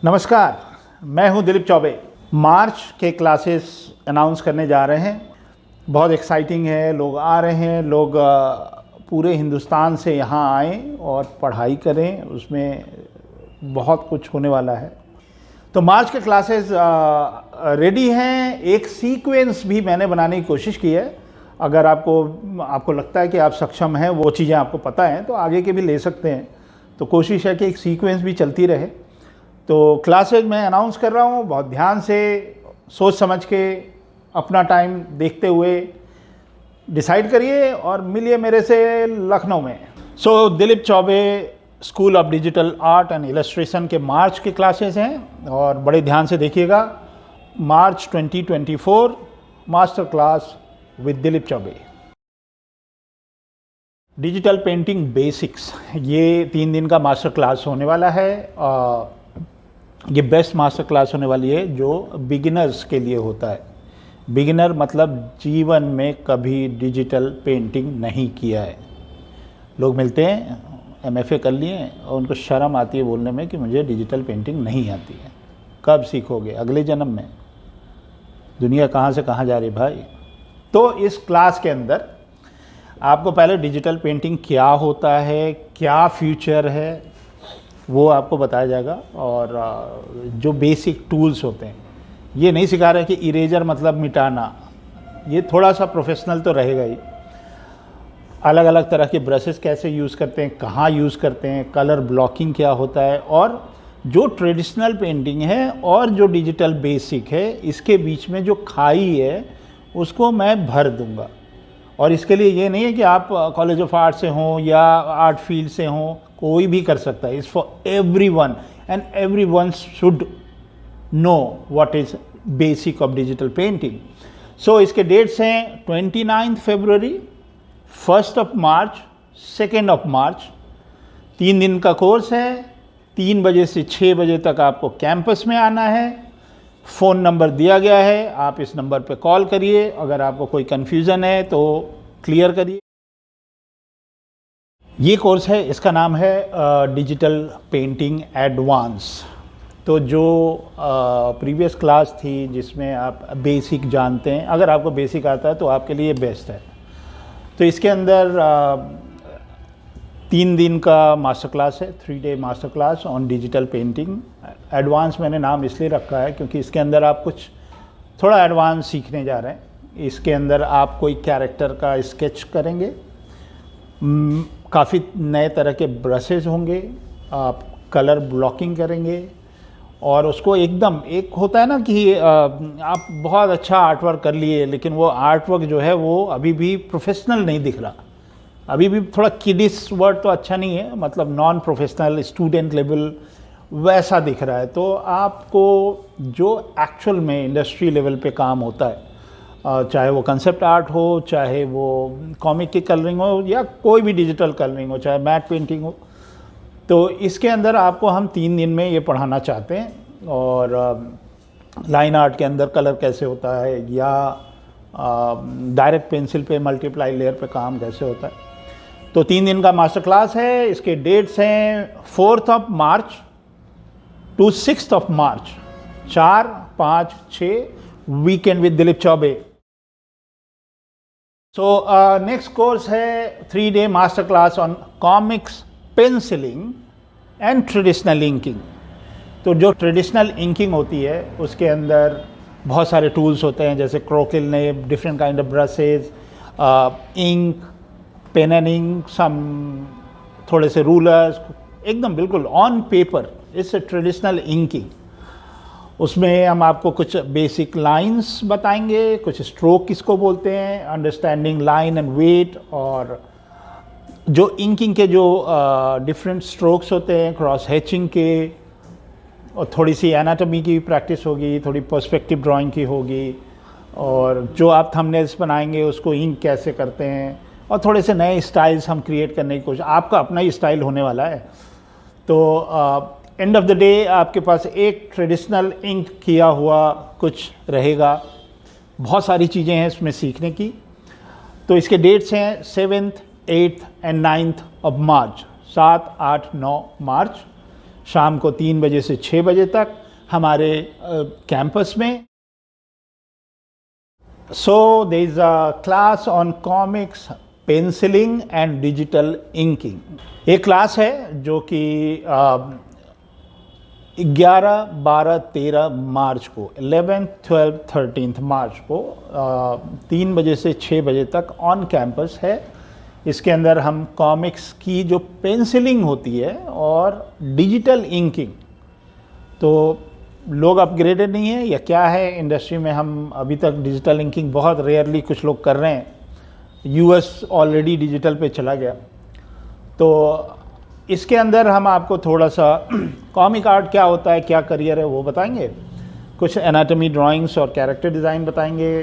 नमस्कार, मैं हूं दिलीप चौबे। मार्च के क्लासेस अनाउंस करने जा रहे हैं। बहुत एक्साइटिंग है, लोग आ रहे हैं, लोग पूरे हिंदुस्तान से यहाँ आएँ और पढ़ाई करें, उसमें बहुत कुछ होने वाला है। तो मार्च के क्लासेस रेडी हैं। एक सीक्वेंस भी मैंने बनाने की कोशिश की है। अगर आपको लगता है कि आप सक्षम हैं, वो चीज़ें आपको पता हैं, तो आगे के भी ले सकते हैं। तो कोशिश है कि एक सीक्वेंस भी चलती रहे। तो क्लासेज मैं अनाउंस कर रहा हूँ, बहुत ध्यान से सोच समझ के अपना टाइम देखते हुए डिसाइड करिए और मिलिए मेरे से लखनऊ में। Dilip Choubey school of digital art and illustration के मार्च के क्लासेस हैं और बड़े ध्यान से देखिएगा। मार्च 2024 master class with Dilip Choubey. Digital painting basics, ये 3 दिन का मास्टर क्लास होने वाला है। ये बेस्ट मास्टर क्लास होने वाली है जो बिगिनर्स के लिए होता है। बिगिनर मतलब जीवन में कभी डिजिटल पेंटिंग नहीं किया है। लोग मिलते हैं, MFA कर लिए और उनको शर्म आती है बोलने में कि मुझे डिजिटल पेंटिंग नहीं आती है। कब सीखोगे? अगले जन्म में। दुनिया कहाँ से कहाँ जा रही भाई। तो इस क्लास के अंदर आपको पहले डिजिटल पेंटिंग क्या होता है, क्या फ्यूचर है, वो आपको बताया जाएगा। और जो बेसिक टूल्स होते हैं, ये नहीं सिखा रहे कि इरेजर मतलब मिटाना। ये थोड़ा सा प्रोफेशनल तो रहेगा ही। अलग अलग तरह के ब्रशेस कैसे यूज़ करते हैं, कहाँ यूज़ करते हैं, कलर ब्लॉकिंग क्या होता है, और जो ट्रेडिशनल पेंटिंग है और जो डिजिटल बेसिक है, इसके बीच में जो खाई है उसको मैं भर दूंगा। और इसके लिए ये नहीं है कि आप कॉलेज ऑफ आर्ट से हों या आर्ट फील्ड से हों, कोई भी कर सकता है। It's for everyone and everyone should know what is basic of digital painting. So इसके डेट्स हैं 29 फरवरी, 1 मार्च, 2 मार्च। 3 दिन का कोर्स है। 3 बजे से 6 बजे तक आपको कैंपस में आना है। फ़ोन नंबर दिया गया है, आप इस नंबर पे कॉल करिए। अगर आपको कोई कन्फ्यूज़न है तो क्लियर करिए। ये कोर्स है, इसका नाम है डिजिटल पेंटिंग एडवांस। तो जो प्रीवियस क्लास थी जिसमें आप बेसिक जानते हैं, अगर आपको बेसिक आता है तो आपके लिए बेस्ट है। तो इसके अंदर 3 दिन का मास्टर क्लास है, 3 day master class on digital painting. Advance मैंने नाम इसलिए रखा है क्योंकि इसके अंदर आप कुछ थोड़ा एडवांस सीखने जा रहे हैं। इसके अंदर आप कोई कैरेक्टर का स्केच करेंगे, काफ़ी नए तरह के ब्रशेस होंगे, आप कलर ब्लॉकिंग करेंगे और उसको एकदम, एक होता है ना कि आप बहुत अच्छा आर्टवर्क कर लिए लेकिन वो आर्टवर्क जो है वो अभी भी प्रोफेशनल नहीं दिख रहा, अभी भी थोड़ा किडिस वर्ड तो अच्छा नहीं है, मतलब नॉन प्रोफेशनल स्टूडेंट लेवल वैसा दिख रहा है। तो आपको जो एक्चुअल में इंडस्ट्री लेवल पे काम होता है, चाहे वो कंसेप्ट आर्ट हो, चाहे वो कॉमिक की कलरिंग हो या कोई भी डिजिटल कलरिंग हो, चाहे मैट पेंटिंग हो, तो इसके अंदर आपको हम 3 दिन में ये पढ़ाना चाहते हैं। और लाइन आर्ट के अंदर कलर कैसे होता है या डायरेक्ट पेंसिल पे मल्टीप्लाई लेयर पे काम कैसे होता है। तो 3 दिन का मास्टर क्लास है। इसके डेट्स हैं 4 March to 6 March, 4, 5, 6 weekend with Dilip Chaubey. So next course है 3 day master class on comics pencilling and traditional inking. तो जो ट्रेडिशनल इंकिंग होती है उसके अंदर बहुत सारे टूल्स होते हैं, जैसे क्रोकिल ने different kind of brushes, ink, pen and ink, some थोड़े से रूलर्स, एकदम बिल्कुल on paper. It's a traditional inking. उसमें हम आपको कुछ बेसिक लाइंस बताएंगे, कुछ स्ट्रोक किसको बोलते हैं, अंडरस्टैंडिंग लाइन एंड वेट, और जो इंकिंग के जो डिफरेंट स्ट्रोक्स होते हैं, क्रॉस हैचिंग के, और थोड़ी सी एनाटॉमी की प्रैक्टिस होगी, थोड़ी पर्सपेक्टिव ड्राइंग की होगी, और जो आप थंबनेल्स बनाएंगे उसको इंक कैसे करते हैं, और थोड़े से नए स्टाइल्स हम क्रिएट करने की कोशिश। आपका अपना ही स्टाइल होने वाला है। तो एंड ऑफ द डे आपके पास एक ट्रेडिशनल इंक किया हुआ कुछ रहेगा। बहुत सारी चीज़ें हैं इसमें सीखने की। तो इसके डेट्स हैं 7th, 8th एंड 9th मार्च, 7, 8, 9 मार्च। शाम को 3 बजे से 6 बजे तक हमारे कैंपस में। So there is a class on comics, pencilling and digital inking. एक क्लास है जो कि 11, 12, 13 मार्च को, 11th, 12th, 13th मार्च को 3 बजे से 6 बजे तक ऑन कैंपस है। इसके अंदर हम कॉमिक्स की जो पेंसिलिंग होती है और डिजिटल इंकिंग, तो लोग अपग्रेडेड नहीं है या क्या है इंडस्ट्री में, हम अभी तक डिजिटल इंकिंग बहुत रेयरली कुछ लोग कर रहे हैं। यूएस ऑलरेडी डिजिटल पे चला गया। तो इसके अंदर हम आपको थोड़ा सा कॉमिक आर्ट क्या होता है, क्या करियर है वो बताएंगे, कुछ एनाटॉमी ड्राइंग्स और कैरेक्टर डिज़ाइन बताएंगे,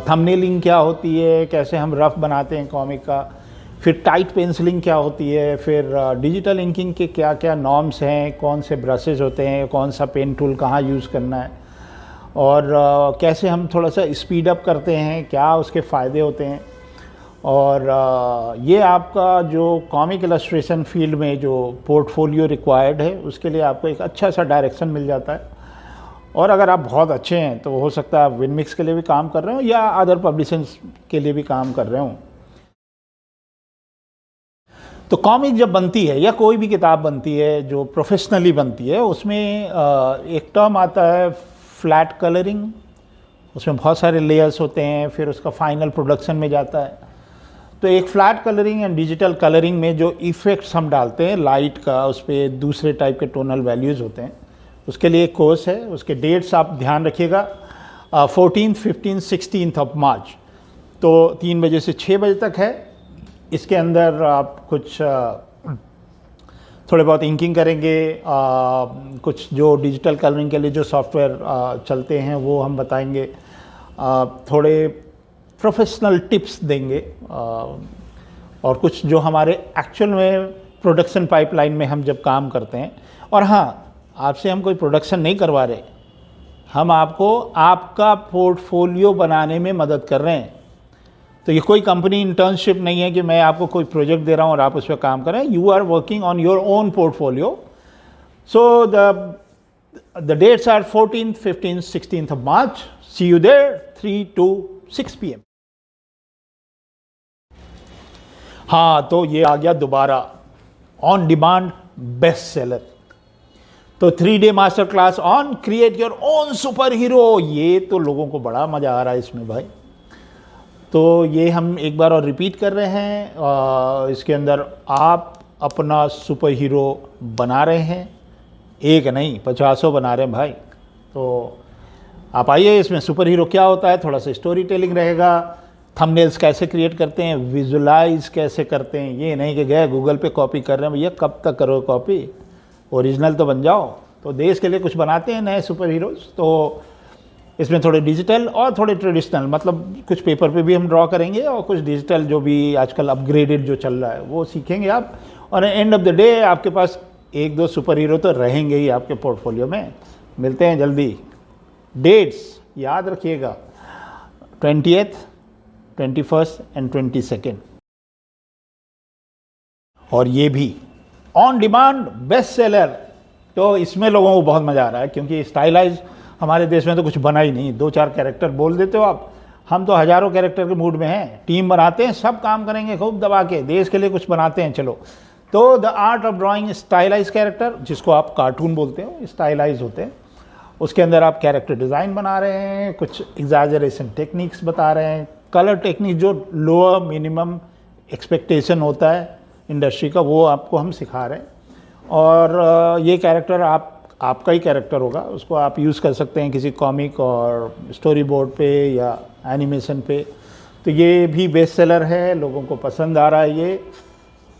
थंबनेलिंग क्या होती है, कैसे हम रफ बनाते हैं कॉमिक का, फिर टाइट पेंसिलिंग क्या होती है, फिर डिजिटल इंकिंग के क्या क्या नॉर्म्स हैं, कौन से ब्रशेज होते हैं, कौन सा पेन टूल कहाँ यूज़ करना है, और कैसे हम थोड़ा सा स्पीड अप करते हैं, क्या उसके फ़ायदे होते हैं। और ये आपका जो कॉमिक इलस्ट्रेशन फील्ड में जो पोर्टफोलियो रिक्वायर्ड है उसके लिए आपको एक अच्छा सा डायरेक्शन मिल जाता है। और अगर आप बहुत अच्छे हैं तो हो सकता है आप विनमिक्स के लिए भी काम कर रहे हो या अदर पब्लिशर्स के लिए भी काम कर रहे हो। तो कॉमिक जब बनती है या कोई भी किताब बनती है जो प्रोफेशनली बनती है, उसमें एक टर्म आता है फ्लैट कलरिंग। उसमें बहुत सारे लेयर्स होते हैं, फिर उसका फाइनल प्रोडक्शन में जाता है। तो एक flat colouring and digital colouring में जो इफ़ेक्ट्स हम डालते हैं लाइट का, उस पर दूसरे टाइप के टोनल वैल्यूज़ होते हैं, उसके लिए एक कोर्स है। उसके डेट्स आप ध्यान रखिएगा, 14th, 15th, 16th of March. तो 3 बजे से 6 बजे तक है। इसके अंदर आप कुछ थोड़े बहुत इंकिंग करेंगे, कुछ जो डिजिटल कलरिंग के लिए जो सॉफ्टवेयर चलते हैं वो हम बताएंगे, थोड़े प्रोफेशनल टिप्स देंगे, और कुछ जो हमारे एक्चुअल में प्रोडक्शन पाइपलाइन में हम जब काम करते हैं। और हाँ, आपसे हम कोई प्रोडक्शन नहीं करवा रहे, हम आपको आपका पोर्टफोलियो बनाने में मदद कर रहे हैं। तो ये कोई कंपनी इंटर्नशिप नहीं है कि मैं आपको कोई प्रोजेक्ट दे रहा हूँ और आप उस पर काम कर रहे हैं। You are working on your own portfolio. So the dates are 14th, 15th, 16th of March. See you there, 3 to 6 PM। हाँ, तो ये आ गया दोबारा ऑन डिमांड बेस्ट सेलर। तो 3-day master class on create your own super hero. ये तो लोगों को बड़ा मज़ा आ रहा है इसमें भाई। तो ये हम एक बार और रिपीट कर रहे हैं। इसके अंदर आप अपना सुपर हीरो बना रहे हैं, एक नहीं 50 बना रहे हैं भाई। तो आप आइए, इसमें सुपर हीरो क्या होता है, थोड़ा सा स्टोरी टेलिंग रहेगा, थंबनेल्स कैसे क्रिएट करते हैं, विजुलाइज कैसे करते हैं। ये नहीं कि गए गूगल पे कॉपी कर रहे हैं, भैया कब तक करो कॉपी, ओरिजिनल तो बन जाओ। तो देश के लिए कुछ बनाते हैं नए सुपर हीरोज़। तो इसमें थोड़े डिजिटल और थोड़े ट्रेडिशनल, मतलब कुछ पेपर पे भी हम ड्रॉ करेंगे और कुछ डिजिटल जो भी आजकल अपग्रेडेड जो चल रहा है वो सीखेंगे आप। और एंड ऑफ द डे आपके पास 1-2 सुपर हीरो तो रहेंगे ही आपके पोर्टफोलियो में। मिलते हैं जल्दी। डेट्स याद रखिएगा, 20th, 21st एंड 22nd। और ये भी ऑन डिमांड बेस्ट सेलर। तो इसमें लोगों को बहुत मज़ा आ रहा है क्योंकि स्टाइलाइज हमारे देश में तो कुछ बना ही नहीं। 2-4 कैरेक्टर बोल देते हो आप, हम तो हज़ारों कैरेक्टर के मूड में हैं। टीम बनाते हैं, सब काम करेंगे खूब दबा के, देश के लिए कुछ बनाते हैं। चलो, तो the art of drawing stylise character, जिसको आप कार्टून बोलते हो, स्टाइलाइज होते हैं। उसके अंदर आप कैरेक्टर डिज़ाइन बना रहे हैं, कुछ एग्जैजरेशन टेक्निक्स बता रहे हैं, कलर टेक्निक जो लोअर मिनिमम एक्सपेक्टेशन होता है इंडस्ट्री का, वो आपको हम सिखा रहे हैं। और ये कैरेक्टर आपका ही कैरेक्टर होगा, उसको आप यूज़ कर सकते हैं किसी कॉमिक और स्टोरी बोर्ड पे या एनिमेशन पे। तो ये भी बेस्ट सेलर है, लोगों को पसंद आ रहा है ये।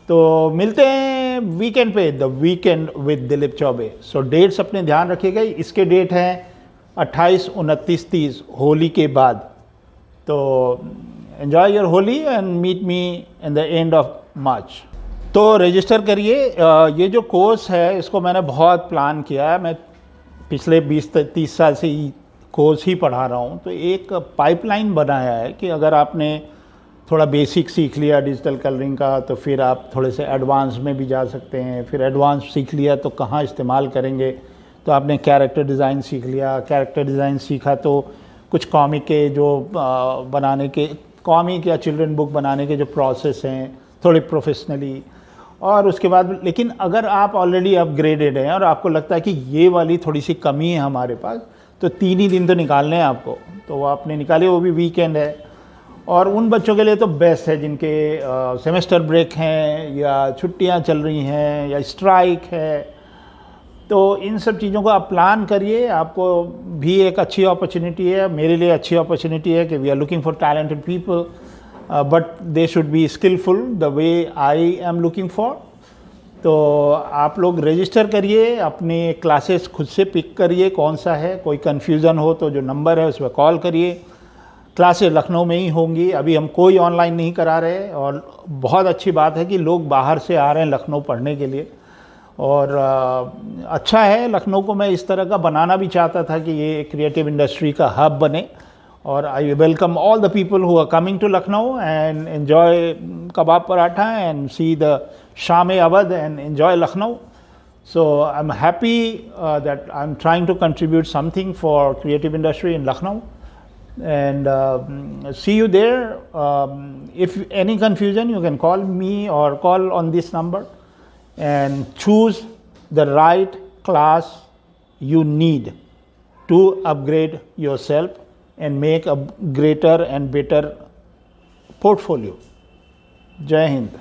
तो मिलते हैं वीकेंड पे, the weekend with Dilip Chaubey. So that's अपने ध्यान रखिएगा। इसके डेट हैं 28, 29, 30, होली के बाद। तो enjoy your Holi and meet me in the end of March. तो रजिस्टर करिए। ये जो कोर्स है इसको मैंने बहुत प्लान किया है। मैं पिछले 20-30 साल से कोर्स ही पढ़ा रहा हूँ। तो एक पाइपलाइन बनाया है कि अगर आपने थोड़ा बेसिक सीख लिया डिजिटल कलरिंग का तो फिर आप थोड़े से एडवांस में भी जा सकते हैं। फिर एडवांस सीख लिया तो कहाँ इस्तेमाल करेंगे, तो आपने कैरेक्टर डिज़ाइन सीख लिया। कैरेक्टर डिज़ाइन सीखा तो कुछ कॉमिक के जो बनाने के, कॉमिक या चिल्ड्रन बुक बनाने के जो प्रोसेस हैं थोड़े प्रोफेशनली, और उसके बाद लेकिन अगर आप ऑलरेडी अपग्रेडेड हैं और आपको लगता है कि ये वाली थोड़ी सी कमी है हमारे पास, तो 3 ही दिन तो निकालने हैं आपको, तो वो आपने निकाले, वो भी वीकेंड है। और उन बच्चों के लिए तो बेस्ट है जिनके सेमेस्टर ब्रेक हैं या छुट्टियां चल रही हैं या स्ट्राइक है, तो इन सब चीज़ों को आप प्लान करिए। आपको भी एक अच्छी अपॉर्चुनिटी है, मेरे लिए अच्छी अपॉर्चुनिटी है कि we are looking for talented people but they should be skilful the way I am looking for. तो आप लोग रजिस्टर करिए, अपने क्लासेस खुद से पिक करिए कौन सा है, कोई कन्फ्यूज़न हो तो जो नंबर है उस पर कॉल करिए। क्लासेस लखनऊ में ही होंगी, अभी हम कोई ऑनलाइन नहीं करा रहे, और बहुत अच्छी बात है कि लोग बाहर से आ रहे हैं लखनऊ पढ़ने के लिए, और अच्छा है। लखनऊ को मैं इस तरह का बनाना भी चाहता था कि ये क्रिएटिव इंडस्ट्री का हब बने, और I welcome all the people who are coming to Lucknow and enjoy kebab paratha and see the Shaam Awadh and enjoy Lucknow. So I'm happy that I'm trying to contribute something for creative industry in Lucknow, and see you there. If any confusion, you can call me or call on this number and choose the right class you need to upgrade yourself and make a greater and better portfolio. Jai Hind.